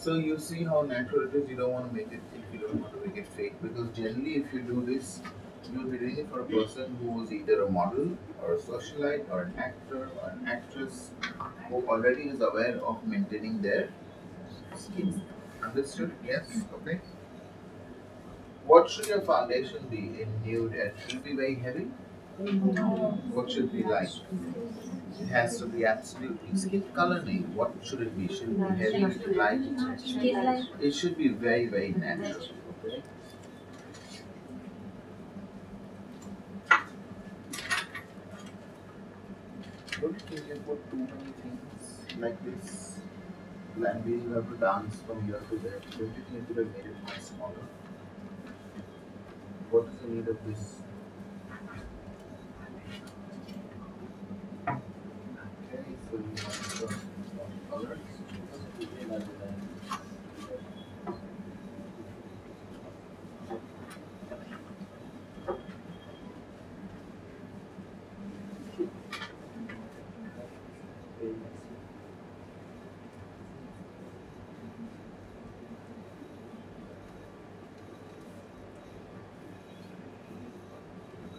So you see how natural it is. You don't want to make it thick. You don't want to make it fake because generally, if you do this, you'll be doing it for a person who is either a model or a socialite or an actor or an actress who already is aware of maintaining their skin. Understood? Yes. Okay. What should your foundation be in nude? And should it be very heavy? What should it be like? It has to be absolutely skin color name. What should it be? Should it be heavy, light? It should be very, very natural. Okay. Don't you think you put too many things like this? And we have to dance from here to there. Don't you think you could have made it much smaller? What is the need of this? Okay, so you want some colors.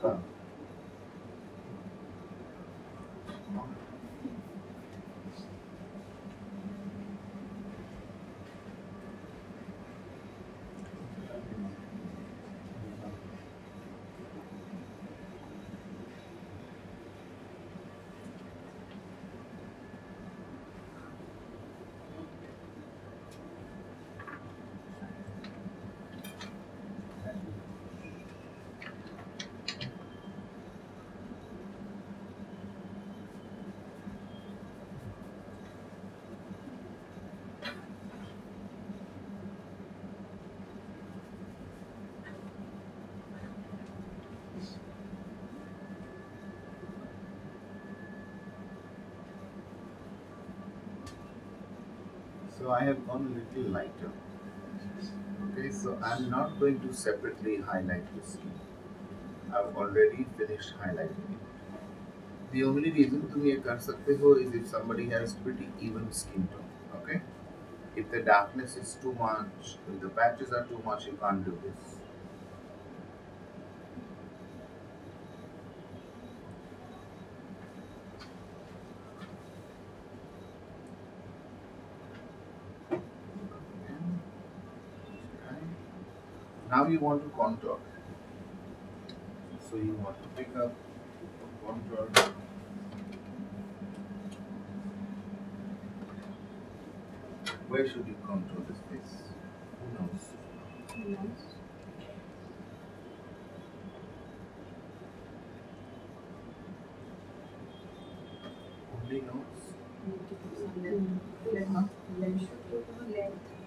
Huh. So I have gone a little lighter. Okay, so I'm not going to separately highlight the scene. I've already finished highlighting it. The only reason तुम ये कर सकते हो is if somebody has pretty even skin tone. Okay, if the darkness is too much, if the patches are too much, you can't do this. Now you want to contour. So you want to pick up contour. Where should you contour this face? Who knows? Only knows. Huh?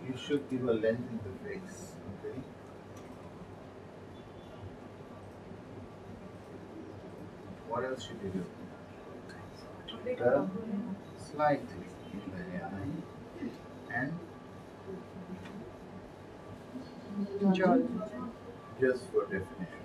You should give a length in the face. Okay. What else should you do? Slightly in the hairline and just for definition.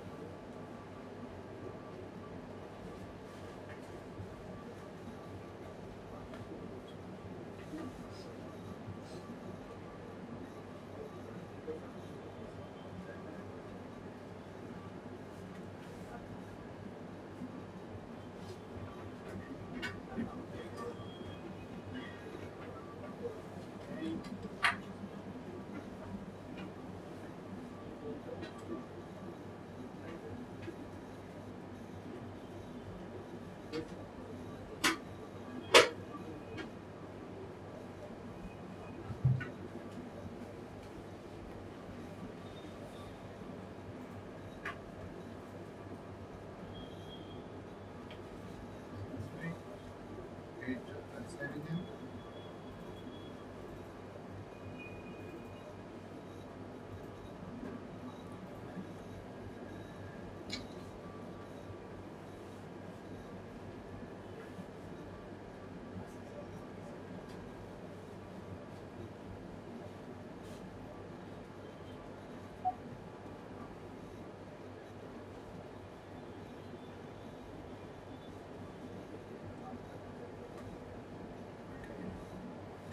Great. That's everything.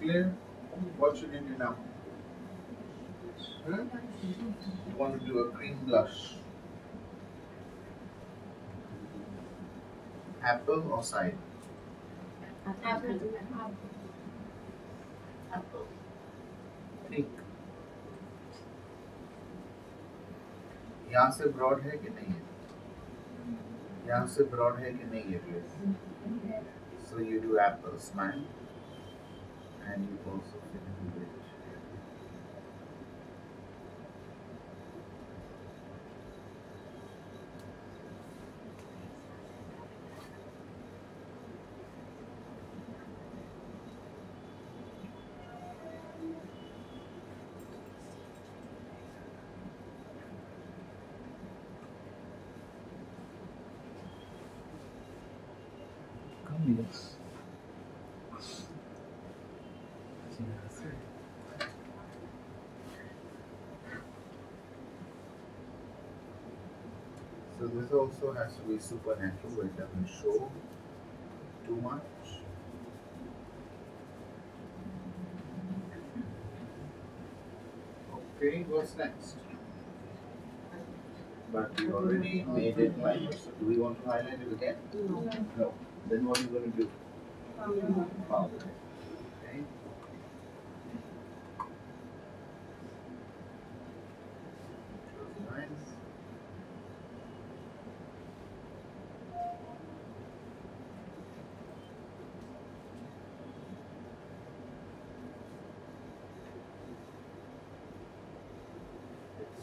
Clear? What should you do now? You want to do a cream blush. Apple or cider? Apple. Pink. यहाँ से broad है कि नहीं है? यहाँ से broad है कि नहीं है please? So you do apple, smile, and you also fill in the bridge. Yes. So this also has to be supernatural, where it doesn't show too much. Okay, what's next? But we already made it lighter, so do we want to highlight it again? No. Then what are you going to do? Powder. Okay. Close your eyes.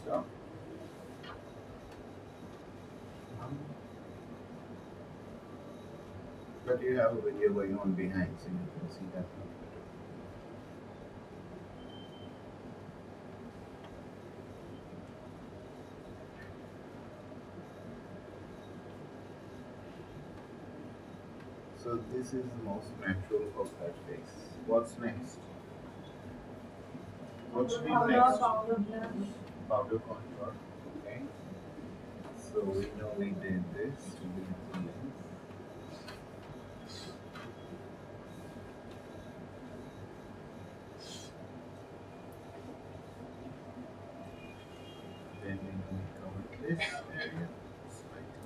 Stop. But you have a video going on behind, so you can see that much better. So this is the most natural of that face. What's next? What should be next? Powder contour. Okay. So we know we did this to be the lens. Then we know we covered this area slightly.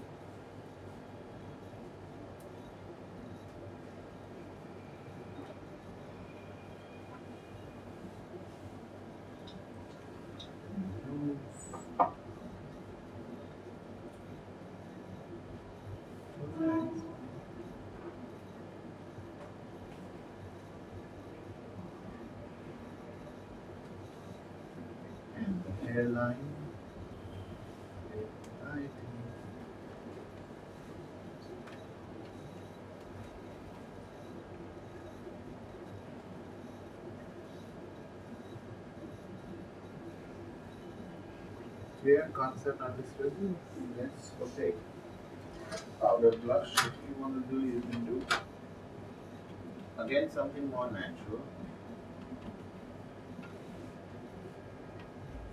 And the hairline. Clear concept understood? Yes, okay. Powder blush, if you want to do, you can do. Again, something more natural.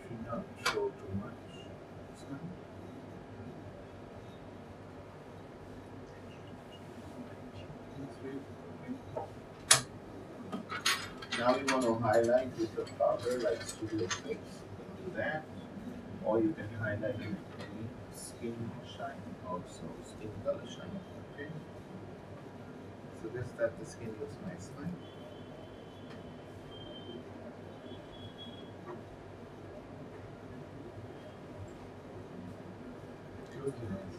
Should not show too much. Now we want to highlight with the powder like Studio Fix. Do that. Or you can highlight with any skin shine also, skin color shine. Okay. So this that the skin looks nice, right? Close your eyes.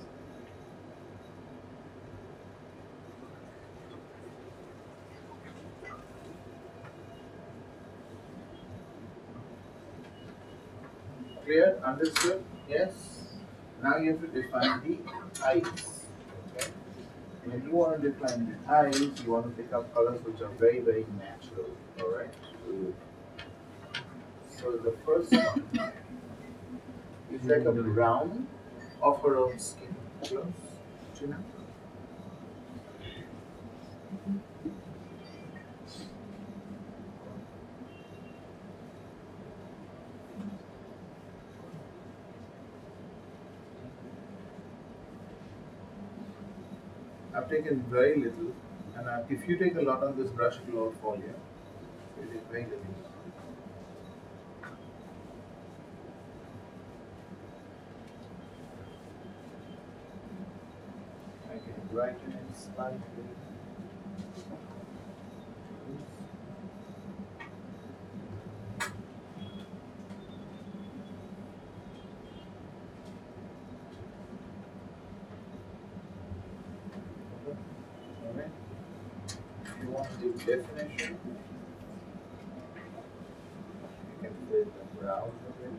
Clear? Understood? Yes? Now you have to define the eyes. Okay? And if you want to define the eyes, you want to pick up colors which are very, very natural. Alright? So the first one is like a brown of her own skin. Close. Chin up. I've taken very little, and if you take a lot on this brush, it will all fall here. So you take very little. brighten it slightly. Alright. If you want to do definition, you can fill the brows a bit.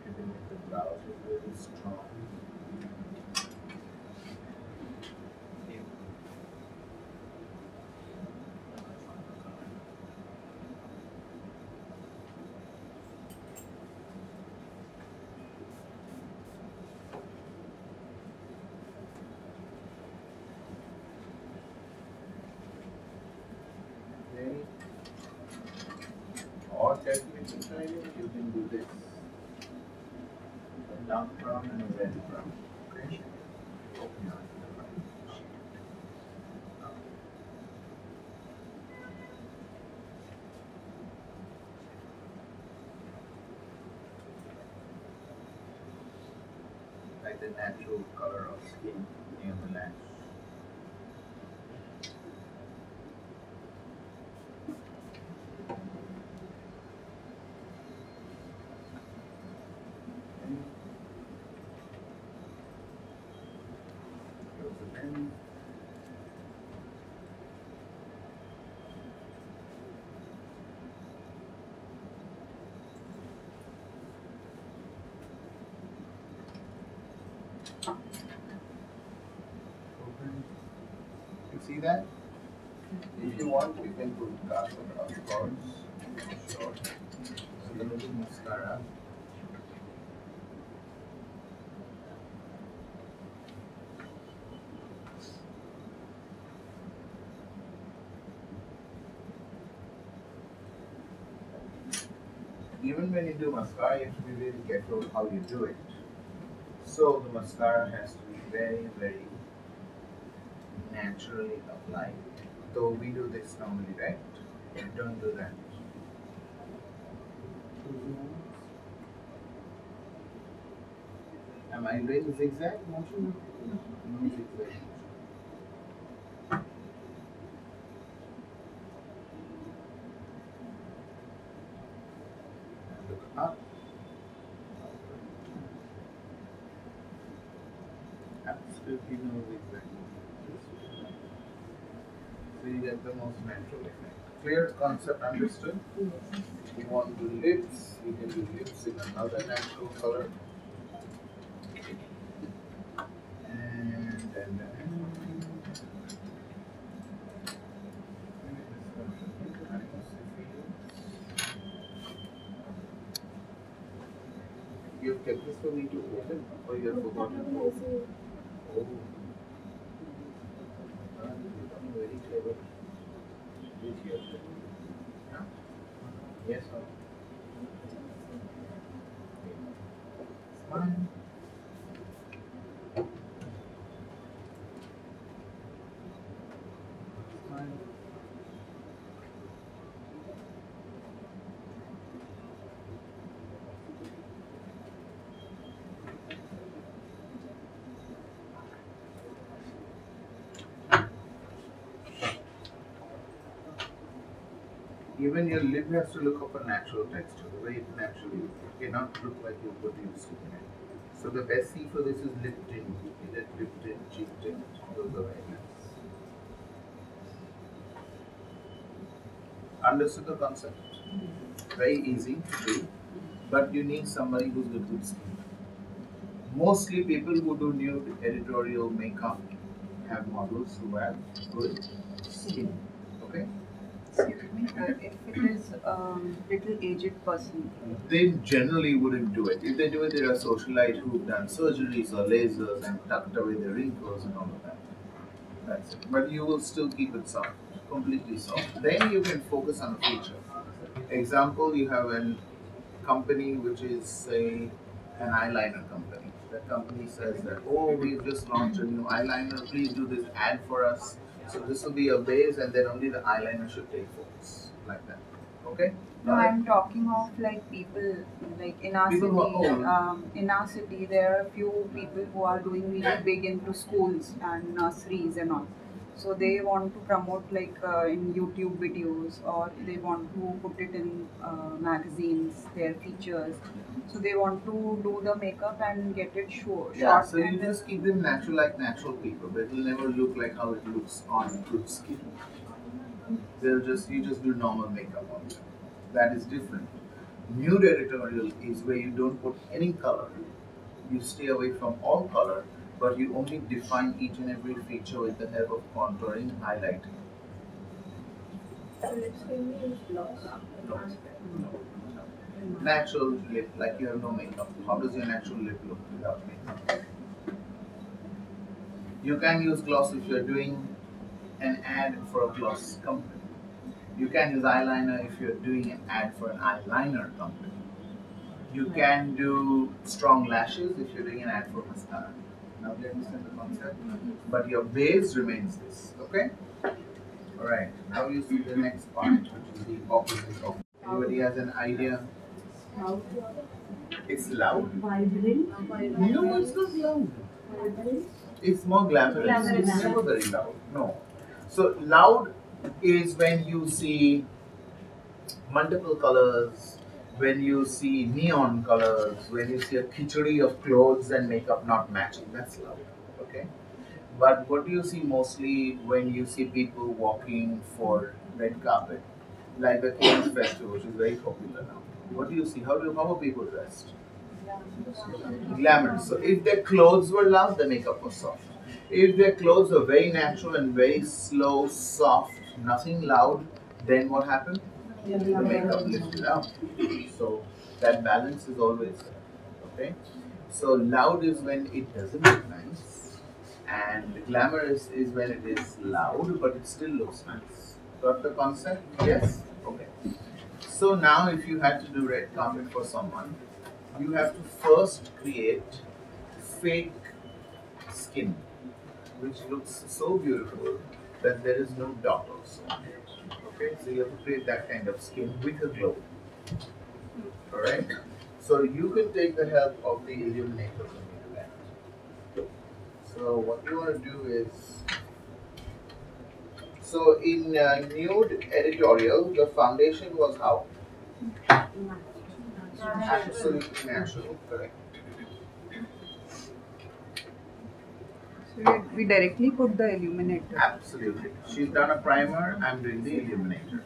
You can make the brows look really strong. Okay. Or technically, you can do this. A dark brown and a red brown. Okay. Open your eyes. Like the natural color of skin near the lash. Okay. Close the pen. Open. You see that? If you want, you can put cast of course. Sure. So the little mascara. Even when you do mascara, you have to be really careful how you do it. So the mascara has to be very, very naturally applied. Though we do this normally, right? Don't do that. Am I doing zigzag motion? No zigzag. Look up. Absolutely no zigzag motion. So you get the most natural effect. Clear concept understood? You want to do lips, you can do lips in another natural color. And then you've kept this for me to open or you have forgotten? Oh, you've become very clever. This here. Huh? Yes, sir. Smile. Smile. Even your lip has to look of a natural texture, the way it naturally looks. It cannot look like you put lipstick in it. So the best thing for this is lip tint. Either lip tint, cheek tint, those are very nice. Understood the concept? Very easy to do, but you need somebody who's got good skin. Mostly people who do nude editorial makeup have models who have good skin. Okay? Excuse me, if it is little aged person, They generally wouldn't do it. If they do it, there are socialites who've done surgeries or lasers and tucked away their wrinkles and all of that. That's it. But you will still keep it soft, completely soft. Then you can focus on a feature. Example, you have a company which is, say, an eyeliner company. That company says that, oh, we've just launched a new eyeliner, please do this ad for us. So this will be your base and then only the eyeliner should take focus, like that. Okay? No, I'm talking of like people like in our People city. who are old. In our city, there are a few people who are doing really big into schools and nurseries and all. So they want to promote like in YouTube videos, or they want to put it in magazines, their features. So they want to do the makeup and get it Yeah, short so you and then. just keep them natural like natural people, but it will never look like how it looks on good skin. You just do normal makeup on them. That is different. Nude editorial is where you don't put any color. You stay away from all color, but you only define each and every feature with the help of contouring, highlighting. So let's say we use gloss. No, no. Natural lip, like you have no makeup. How does your natural lip look without makeup? You can use gloss if you're doing an ad for a gloss company. You can use eyeliner if you're doing an ad for an eyeliner company. You can do strong lashes if you're doing an ad for mascara. Now do you understand the concept? But your base remains this, okay? Alright, now you see the next part, which is the opposite of. Anybody has an idea? How It's loud. vibrant. No, it's not loud. Vibrant. It's more glamorous. Glamorous. It's never very loud. No. So loud is when you see multiple colors, when you see neon colors, when you see a khichdi of clothes and makeup not matching. That's loud. Okay. But what do you see mostly when you see people walking for red carpet, like the Cannes Festival, which is very popular now? What do you see? How are people dressed? Glamorous. So if their clothes were loud, the makeup was soft. If their clothes were very natural and very slow, soft, nothing loud, then what happened? The makeup lifted up. So that balance is always there. Okay? So loud is when it doesn't look nice, and glamorous is when it is loud but it still looks nice. Got the concept? Yes? Okay. So now if you had to do red carpet for someone, you have to first create fake skin, which looks so beautiful that there is no dot also. Okay, so you have to create that kind of skin with a glow. Alright? So you can take the help of the illuminator when you do that. So what you want to do is, so in nude editorial, the foundation was how? Absolutely natural, correct. So we directly put the illuminator. Absolutely. She's done a primer, I'm doing the illuminator.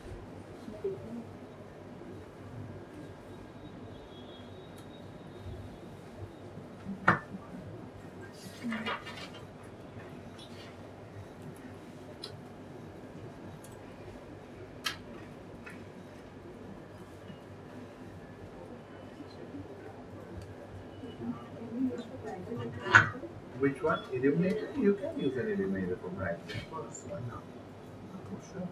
Which one? Illuminator? You can use an illuminator for brightness. Of course, why not? For sure.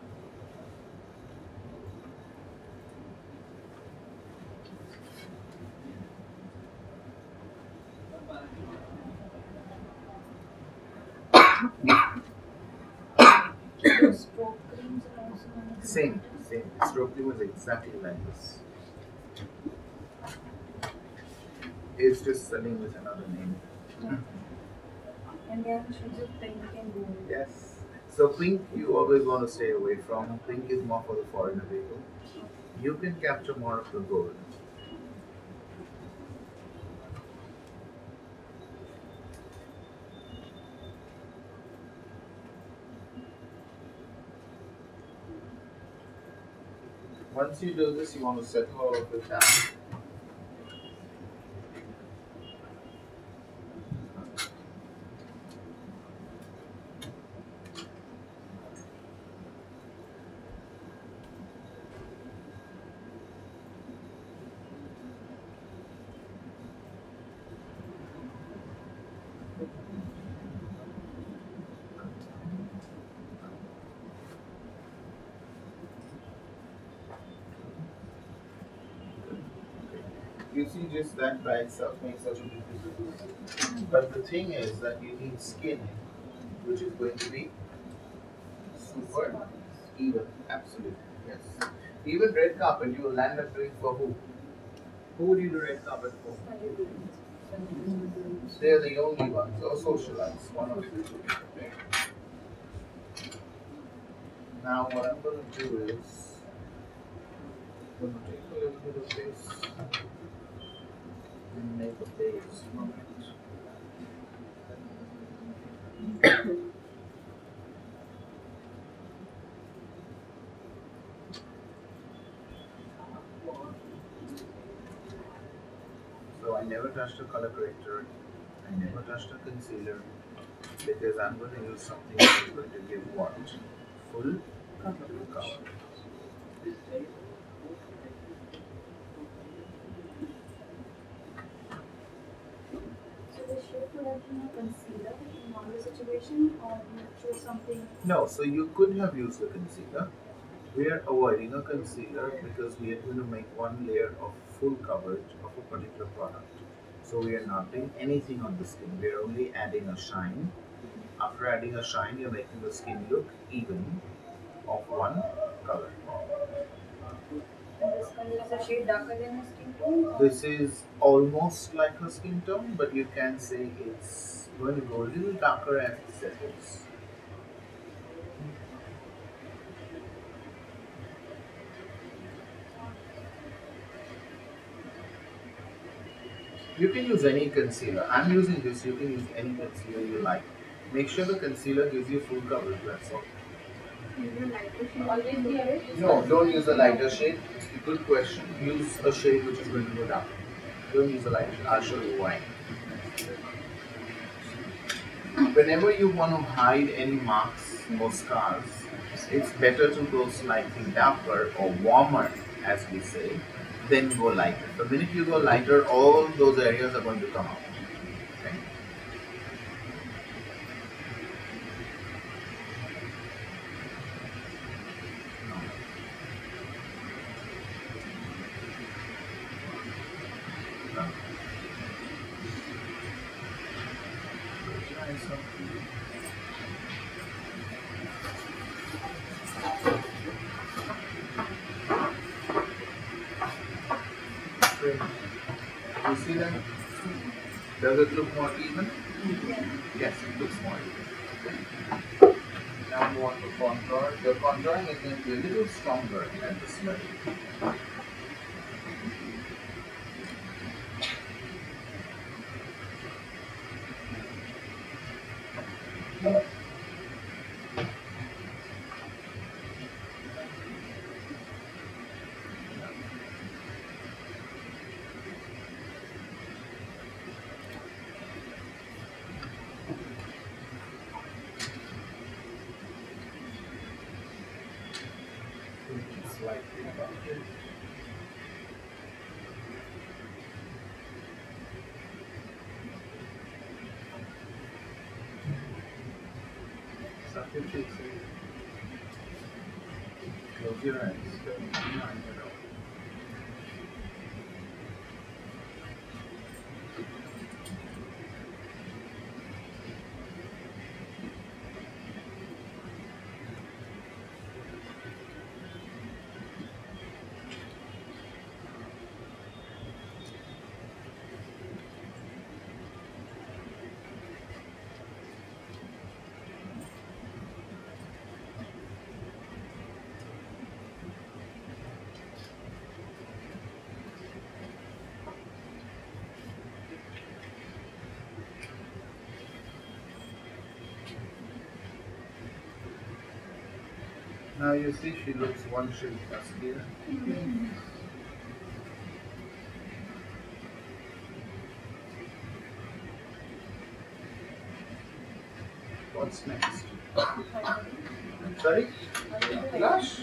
The stroke creams are also one of the Same. Stroke was exactly like this. It's just selling with another name. and they have shades of pink and gold. Yes. So pink you always want to stay away from. Pink is more for the foreigner people. You can capture more of the gold. Once you do this, you want to settle all of it down. You see, just that by itself makes such a big difference. But the thing is that you need skin, which is going to be super even. Absolutely, yes. Even red carpet, you will land up doing for who? Who would you do red carpet for? They are the only ones, or socialites, one of the two. Okay. Now what I'm going to do is, I'm going to take a little bit of this and make a base from it. So I never touched a color corrector, I never touched a concealer, because I'm going to use something that is going to give what? Full cover. So the shade would have been a concealer in normal situation, or you choose something. No, so you could have used a concealer. We are avoiding a concealer because we are going to make one layer of full coverage of a particular product. So we are not doing anything on the skin. We are only adding a shine. After adding a shine, you're making the skin look even of one color. And this color is a shade darker than your skin tone, or This is almost like a skin tone, but you can say it's going to go a little darker as it settles. You can use any concealer. I'm using this. You can use any concealer you like. Make sure the concealer gives you full coverage. That's all. always be aware. No, don't use a lighter shade. Good question. Use a shade which is going to go dark. Don't use a lighter shade. I'll show you why. Whenever you want to hide any marks or scars, it's better to go slightly darker or warmer, as we say, then go lighter. The minute you go lighter, all those areas are going to come out. Okay? No. Try something. Okay. You see that? Does it look more even? Yes, it looks more even. Now move on to contour. The contouring is going to be a little stronger than the smudging. Slightly above it. Suck your cheeks in. Close your eyes. Don't mind at all. Now you see she looks one shade duskier. What's next? Sorry? Blush?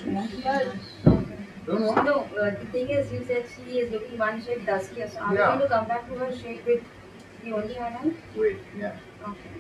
Don't want? No, the thing is, you said she is looking one shade duskier. So are we Yeah. going to come back to her shade with the only highlight? Wait, yeah. Okay.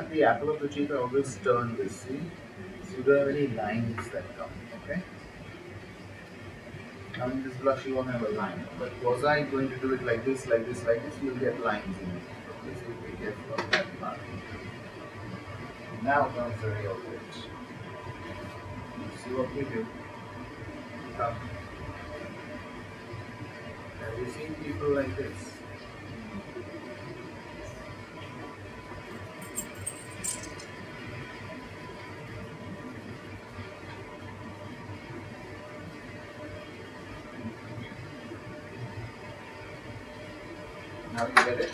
at the apple of the cheek, I always turn this. See, so you don't have any lines that come. Okay. Now in this blush, you won't have a line. But was I going to do it like this, like this, like this? You'll get lines in it. Okay, so be careful of that part. Now comes the real bit. See what we do. Come. Have you seen people like this? Now you get it?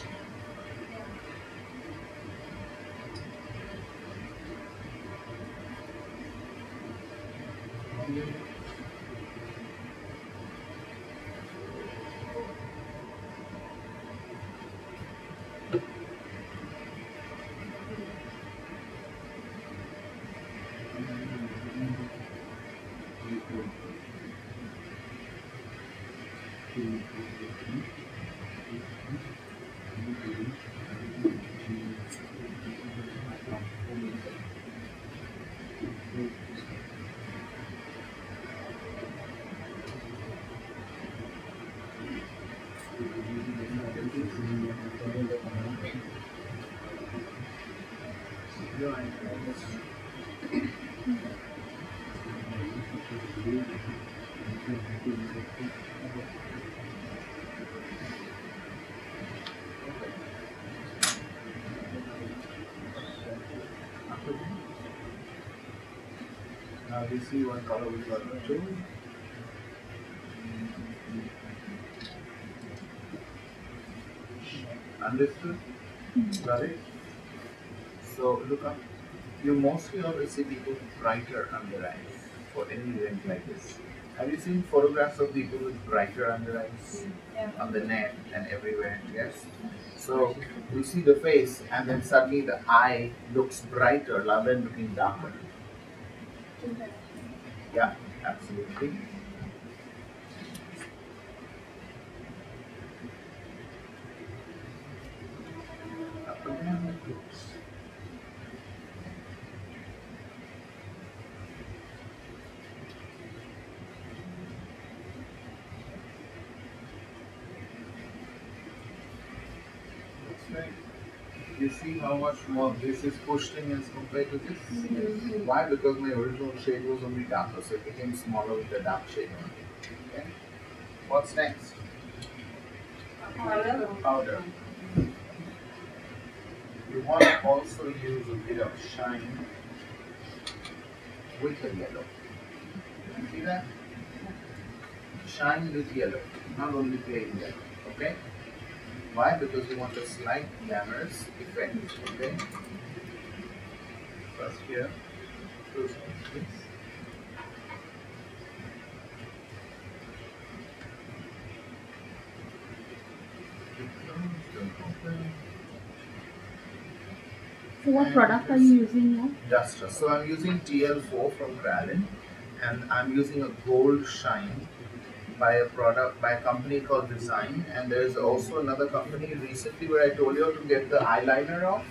Now we see what color we got to. Understood? Got it? So look up. You mostly always see people with brighter under eyes for any event like this. Have you seen photographs of people with brighter under eyes on the net and everywhere? Yes. So you see the face, and then suddenly the eye looks brighter rather than looking darker. Yeah, absolutely. Up and down like this. That's right. You see how much more this is pushed in as compared to this? Why? Because my original shade was only darker, so it became smaller with the dark shade only. Okay. What's next? Powder. You want to also use a bit of shine with the yellow. You see that? Shine with yellow, not only plain yellow. Okay? Why? Because we want a slight glamorous effect. Okay? First here, close please. So what product are you using now? Duster. So I'm using TL4 from Kralin, and I'm using a gold shine by a company called Design, and there's also another company recently where I told you to get the eyeliner off,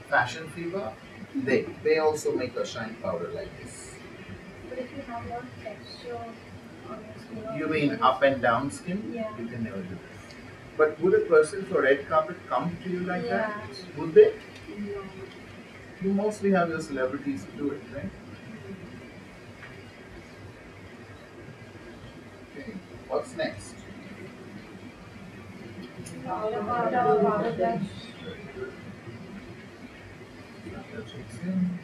Fashion Fever. They also make a shine powder like this. But if you have more texture on your skin, You mean up and down skin? Yeah. You can never do this. But would a person for red carpet come to you like Yeah. that? Would they? No. You mostly have your celebrities do it, right? Okay. What's next? Powder blush. That checks in.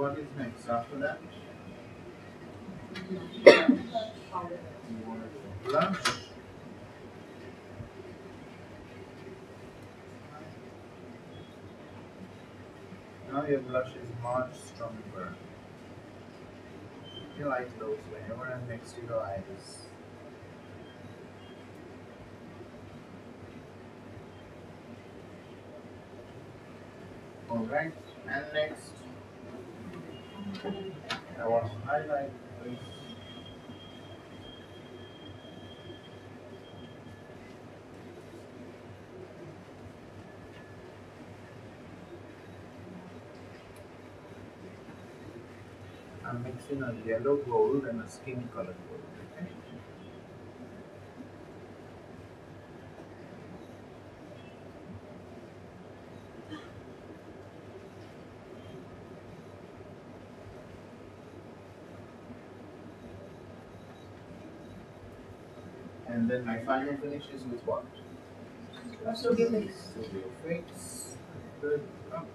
What is next after that? You want to do blush. Now your blush is much stronger. Your eye close whenever I'm next to your eyes. Alright, and next I want to highlight this. I'm mixing a yellow gold and a skin color gold. Okay? And then my final finish is with what? Studio Fix. Studio Fix. Good. Oh.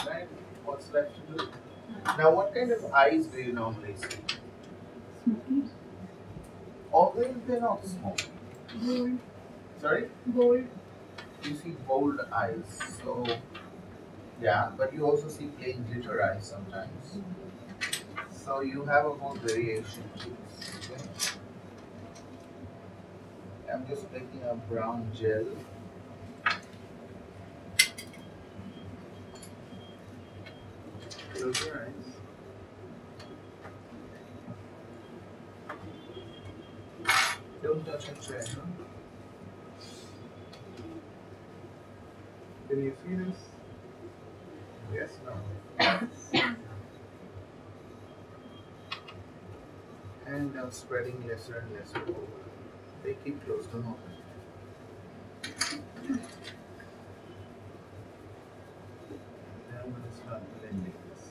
Right. What's left to do? Now, what kind of eyes do you normally see? Smoky. Always they're not smoky. Gold. Sorry? Gold. You see bold eyes. So, yeah, but you also see plain glitter eyes sometimes. So, you have a whole variation to this. Okay? I'm just taking a brown gel. Close your eyes. Don't touch a chair, huh? Can you see this? Yes, no. And I'm spreading lesser and lesser over. They keep close, don't open. Now I'm going to start blending this.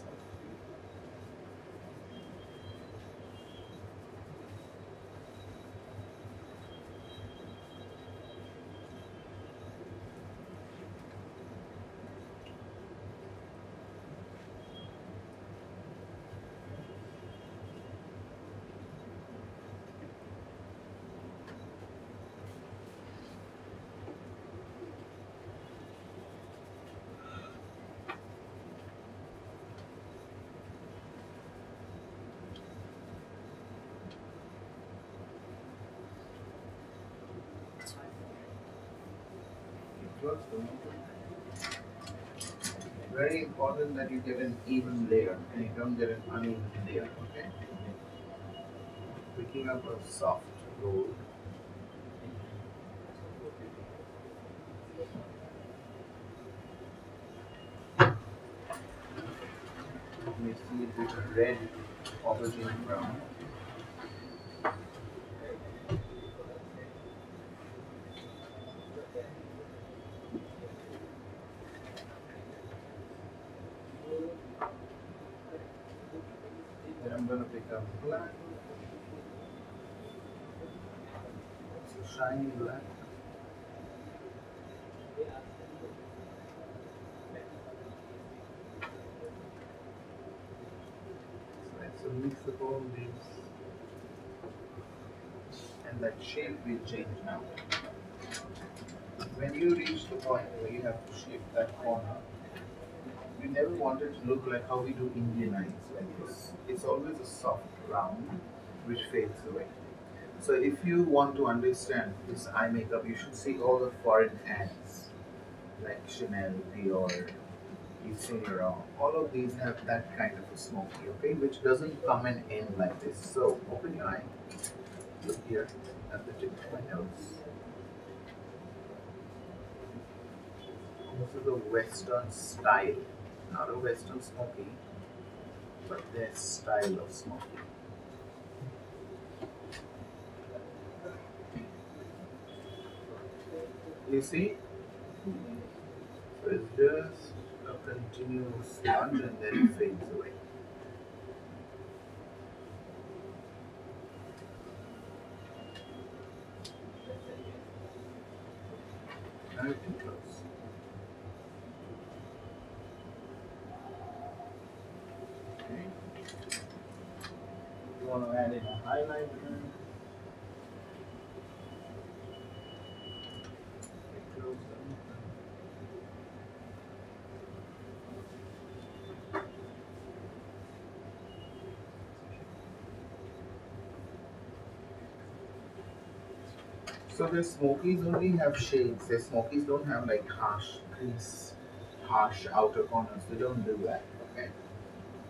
Close, don't open. Very important that you get an even layer and you don't get an uneven layer, okay? Picking up a soft gold. You may see it with a red aubergine brown. Then I'm going to pick up black. It's a shiny black. So it's a mix of all these. And that shape will change now. When you reach the point where you have to shape that corner, we never want it to look like how we do Indian eyes like this. It's always a soft round which fades away. So if you want to understand this eye makeup, you should see all the foreign ads like Chanel, Dior, Yves Saint Laurent. All of these have that kind of a smoky, okay, which doesn't come and end like this. So open your eye, look here at the tip of my nose. This is a Western style, not a Western smoky, but their style of smoky. You see? So it's just a continuous smudge and then it fades away. Everything close. Okay. You want to add in a highlighter. Close them. So the smokies only have shades. The smokies don't have like harsh crease, harsh outer corners. They don't do that. Okay.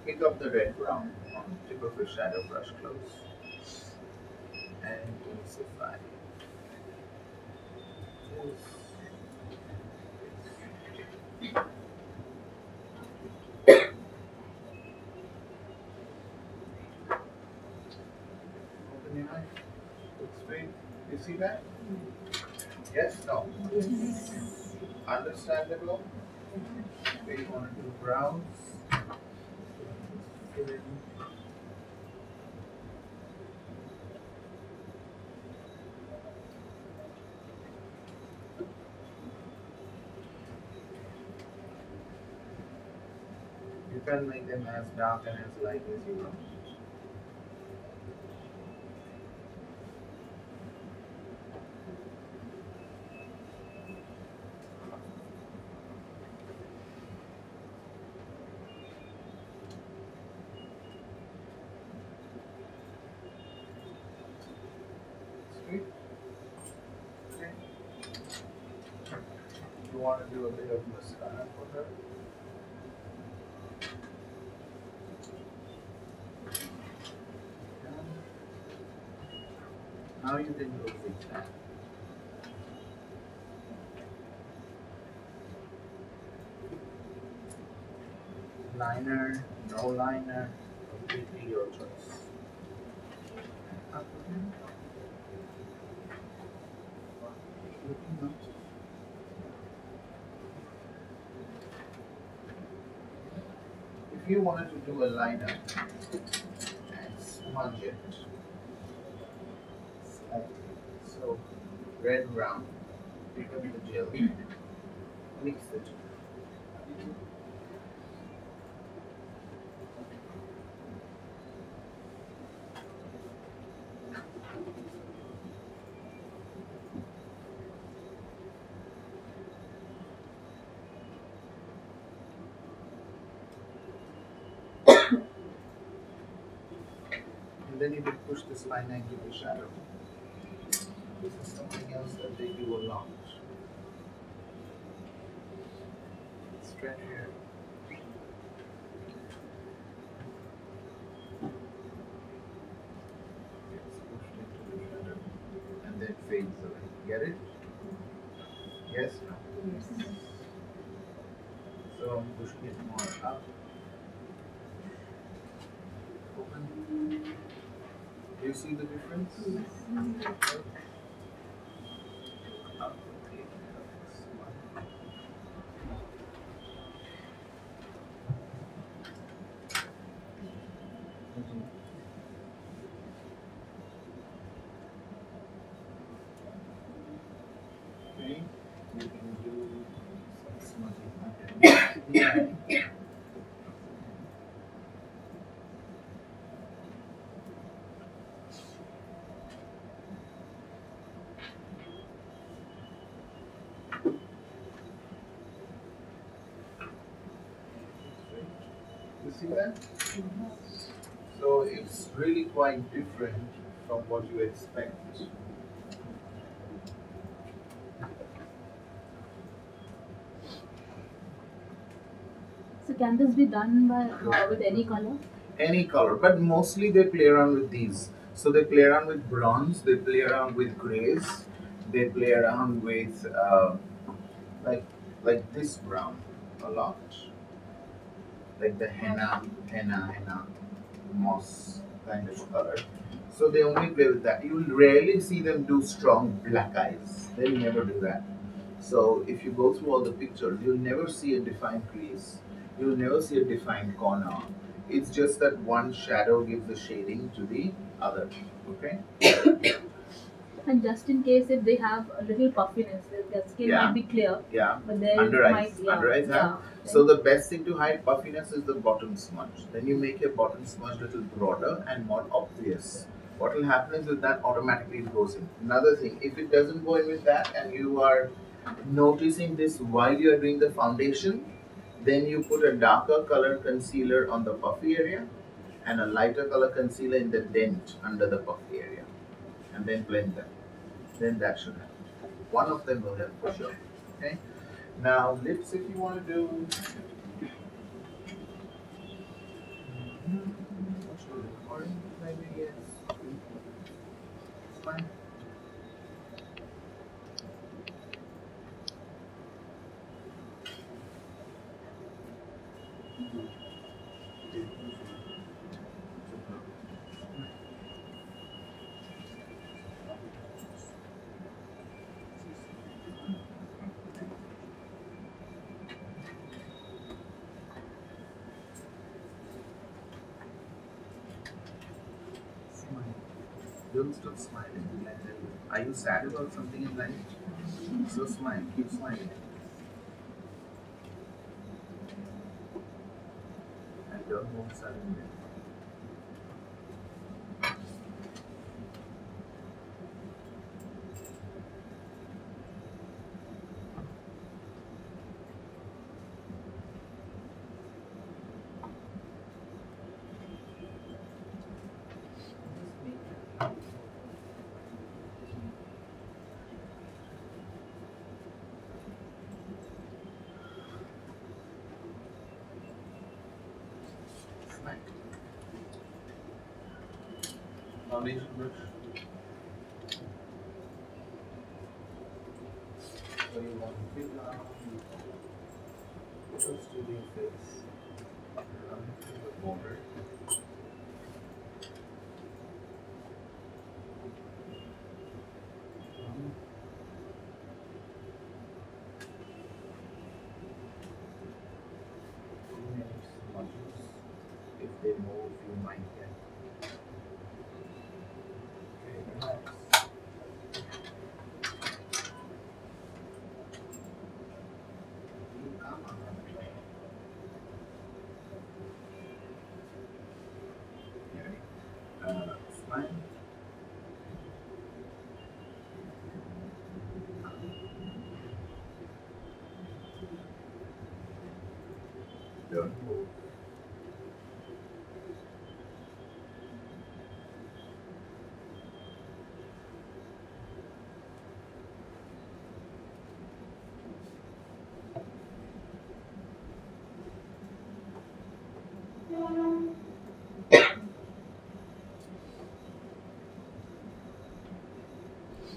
Pick up the red brown on tip of your shadow brush close and intensify. This. Open your eye. Look straight. You see that? Yes, no. Understandable? Okay, you want to do browns. Fill in. You can make them as dark and as light as you want. Sweet. Okay. You want to do a bit of mascara for her? Now you can go zigzag. Liner, no liner, completely your choice. Up again. Looking up. If you wanted to do a liner and smudge it slightly, so red brown, pick up the gel, mix the two. And then you can push this line into the shadow. This is something else that they do a lot. Stretch here. Gets pushed into the shadow and then fades away. Get it? Yes? No? Yes. So I'm pushing it more up. Open. Do you see the difference? Yes. Up, okay. Smile. Okay, you can do some smudging. Yeah. You see that? So it's really quite different from what you expect. So can this be done by with any color? Any color, but mostly they play around with these. So they play around with bronze, they play around with grays, they play around with like like this brown a lot, like the henna moss kind of color. So they only play with that. You will rarely see them do strong black eyes. They'll never do that. So if you go through all the pictures, you'll never see a defined crease. You'll never see a defined corner. It's just that one shadow gives the shading to the other. Okay? And just in case if they have a little puffiness, their skin Yeah. might be clear, Yeah. but there Under might, eyes. yeah, Under eyes yeah. have. So the best thing to hide puffiness is the bottom smudge. Then you make your bottom smudge a little broader and more obvious. What will happen is with that automatically it goes in. Another thing, if it doesn't go in with that and you are noticing this while you are doing the foundation, then you put a darker color concealer on the puffy area and a lighter color concealer in the dent under the puffy area, and then blend them. Then that should help. One of them will help for sure. Okay. Now lips, if you want to do. What should we do? Orange, maybe yes. Fine. Smile. Don't stop smiling. Are you sad about something in life? So smile. Keep smiling. And don't move suddenly. Smile. Foundation brush. So you want to fill out close to the face. Run through the border. Smudges. If they move, you might get. Okay, relax. You calm down. Okay. Smile. Don't move.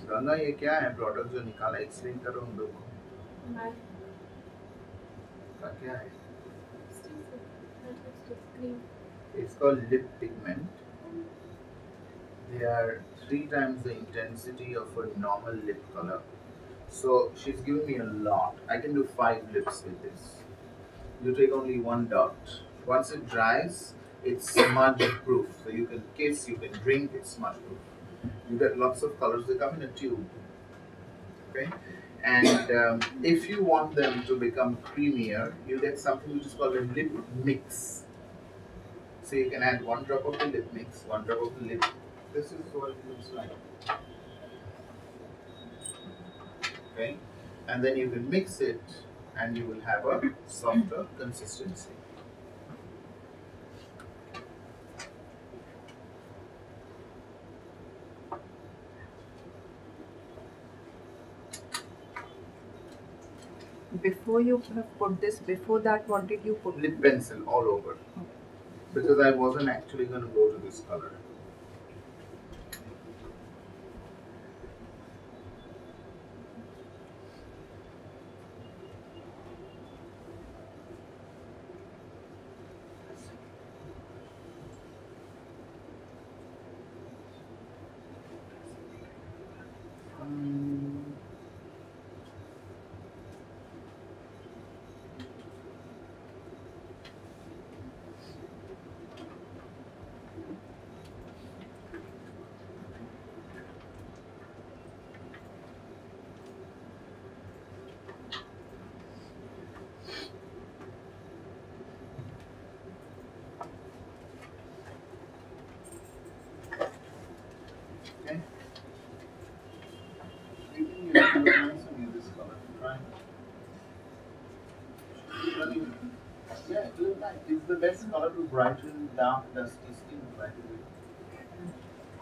Ganga ये क्या है product जो निकाला explain करो हम लोग को का क्या है it's called lip pigment they are 3 times the intensity of a normal lip color so she's given me a lot I can do 5 lips with this you take only 1 dot once it dries it's smudge proof so you can kiss you can drink it's smudge proof you get lots of colors they come in a tube okay and if you want them to become creamier you get something which is called a lip mix so you can add 1 drop of the lip mix 1 drop of the lip this is what it looks like okay and then you can mix it and you will have a softer consistency Before you have put this, before that, what did you put? lip pencil all over because I wasn't actually going to go to this color. best color to brighten dark, dusty skin right away.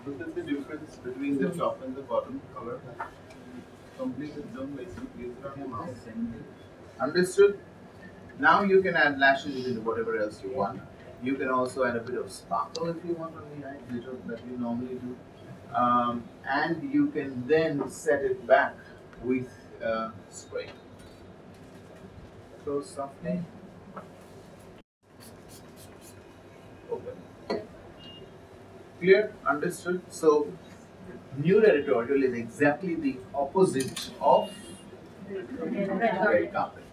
Look at the difference between the top and the bottom color. Completely don't waste it. Use it on your mouth. Understood? Now you can add lashes with whatever else you want. You can also add a bit of sparkle if you want on the eye, glitter that we normally do. And you can then set it back with spray. Close softly. Open. Clear? Understood? So, nude editorial is exactly the opposite of red carpet.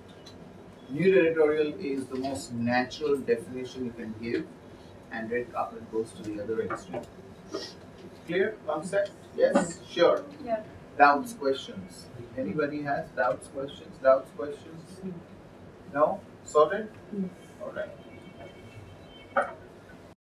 Nude editorial is the most natural definition you can give, and red carpet goes to the other extreme. Clear concept? Yes? Sure. Yeah. Doubts, questions? Anybody has doubts, questions? No? Sorted? Alright.